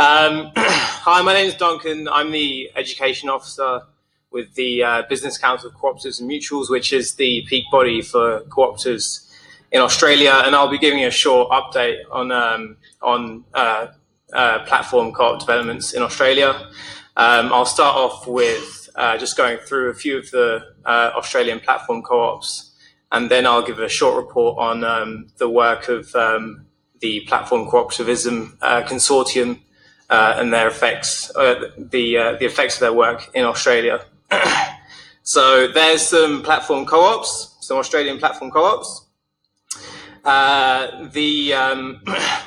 Hi, my name is Duncan. I'm the Education Officer with the Business Council of Cooperatives and Mutuals, which is the peak body for cooperatives in Australia, and I'll be giving a short update on platform co-op developments in Australia. I'll start off with just going through a few of the Australian platform co-ops, and then I'll give a short report on the work of the Platform Cooperativism Consortium and their effects, the effects of their work in Australia. So there's some platform co-ops, some Australian platform co-ops.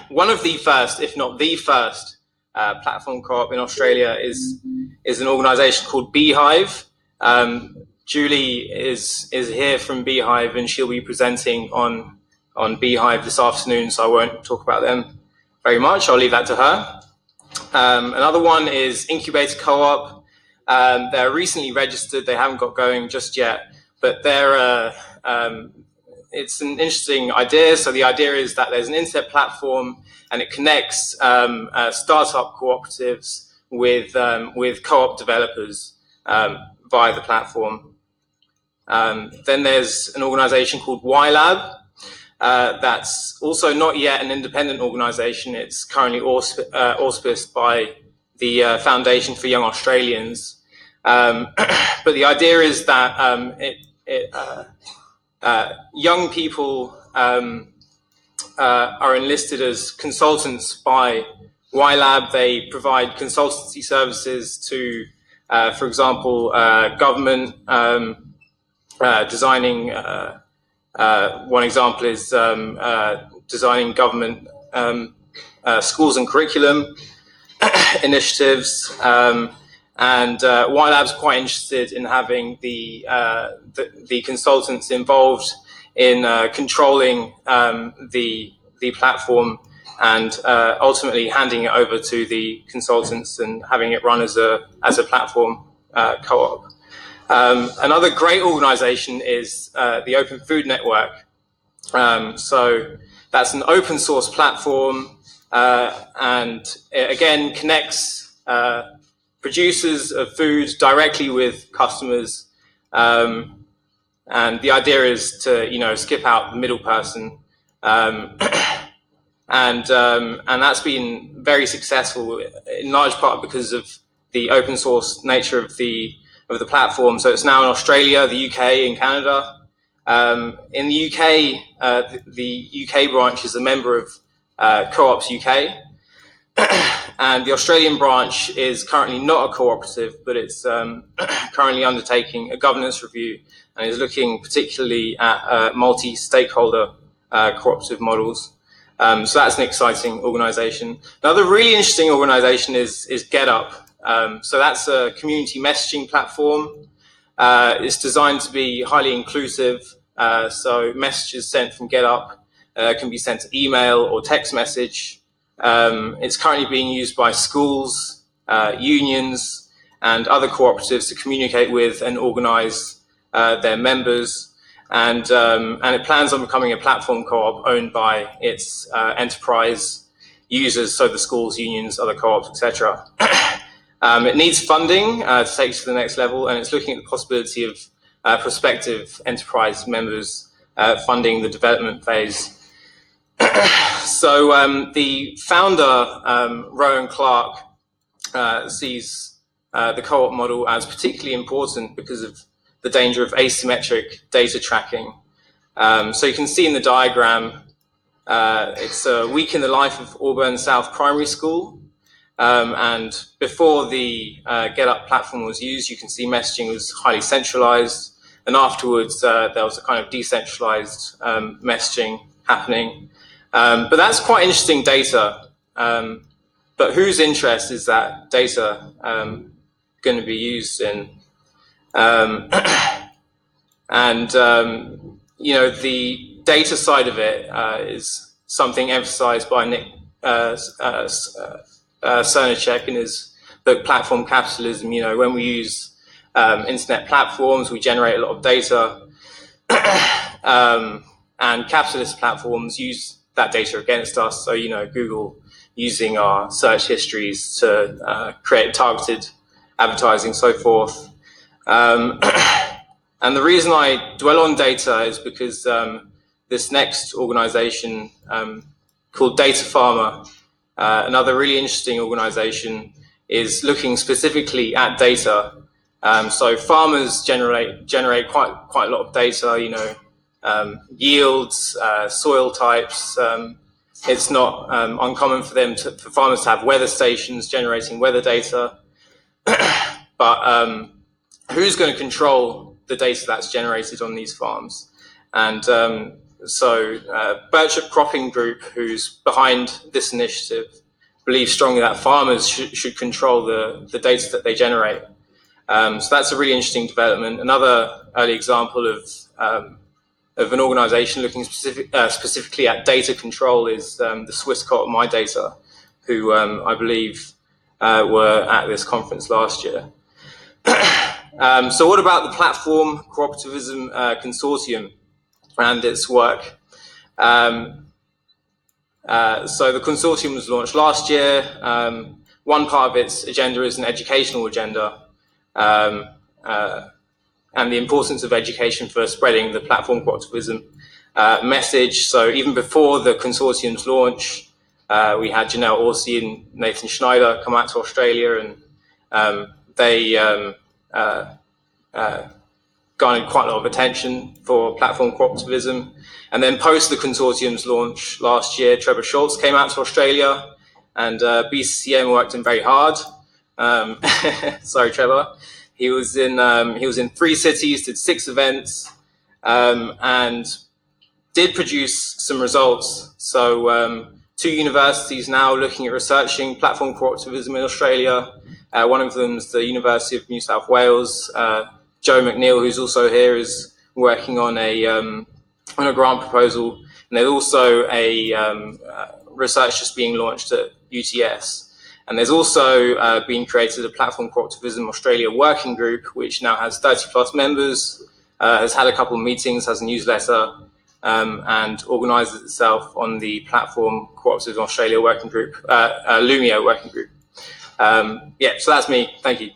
One of the first, if not the first, platform co-op in Australia is an organisation called Beehive. Julie is here from Beehive, and she'll be presenting on Beehive this afternoon, so I won't talk about them very much. I'll leave that to her. Another one is Incubator Coop. They're recently registered. They haven't got going just yet, but it's an interesting idea. So the idea is that there's an internet platform, and it connects startup cooperatives with co-op developers via the platform. Then there's an organisation called YLab. That's also not yet an independent organisation. It's currently auspiced by the Foundation for Young Australians. But the idea is that young people are enlisted as consultants by YLab. They provide consultancy services to, for example, government, designing. One example is designing government schools and curriculum initiatives, and YLab's quite interested in having the consultants involved in controlling the platform and ultimately handing it over to the consultants and having it run as a platform co-op. Another great organisation is the Open Food Network. So that's an open source platform, and it again connects producers of food directly with customers. And the idea is to, skip out the middle person. And that's been very successful in large part because of the open source nature of the platform. So it's now in Australia, the UK, and Canada. In the UK, the UK branch is a member of Co-ops UK, and the Australian branch is currently not a cooperative, but it's currently undertaking a governance review and is looking particularly at multi-stakeholder cooperative models. So that's an exciting organisation. Another really interesting organisation is GetUp. So that's a community messaging platform. It's designed to be highly inclusive. So messages sent from GetUp can be sent to email or text message. It's currently being used by schools, unions, and other cooperatives to communicate with and organise their members. And it plans on becoming a platform co-op owned by its enterprise users, so the schools, unions, other co-ops, etc. It needs funding to take it to the next level, and it's looking at the possibility of prospective enterprise members funding the development phase. So the founder, Rowan Clark, sees the co-op model as particularly important because of the danger of asymmetric data tracking. So you can see in the diagram, it's a week in the life of Auburn South Primary School. And before the GetUp platform was used, you can see messaging was highly centralized, and afterwards there was a kind of decentralized messaging happening. But that's quite interesting data. But whose interest is that data going to be used in? The data side of it is something emphasized by Nick Cernacek in his book Platform Capitalism. When we use internet platforms, we generate a lot of data, and capitalist platforms use that data against us. So, you know, Google using our search histories to create targeted advertising, so forth. And the reason I dwell on data is because this next organization called Data Farmer, another really interesting organization, is looking specifically at data. So farmers generate quite a lot of data, you know, yields, soil types. It's not uncommon for farmers to have weather stations generating weather data. But who's going to control the data that's generated on these farms? And so Birchup Cropping Group, who's behind this initiative, believes strongly that farmers should control the data that they generate. So that's a really interesting development. Another early example of an organization looking specifically at data control is the Swiss co-op My Data, who I believe were at this conference last year. So what about the Platform Cooperativism Consortium and its work? So the consortium was launched last year. One part of its agenda is an educational agenda, and the importance of education for spreading the platform cooperativism message. So even before the consortium's launch, we had Janelle Orsi and Nathan Schneider come out to Australia, and they garnered quite a lot of attention for platform cooperativism. And then post the consortium's launch last year, Trevor Schultz came out to Australia, and BCCM worked him very hard. Sorry, Trevor. He was in 3 cities, did 6 events, and did produce some results. So 2 universities now looking at researching platform cooperativism in Australia. One of them is the University of New South Wales. Joe McNeil, who's also here, is working on a grant proposal. And there's also a research just being launched at UTS. And there's also been created a Platform Cooperativism Australia working group, which now has 30 plus members, has had a couple of meetings, has a newsletter, and organises itself on the Platform Cooperativism Australia working group, Lumio working group. Yeah, so that's me. Thank you.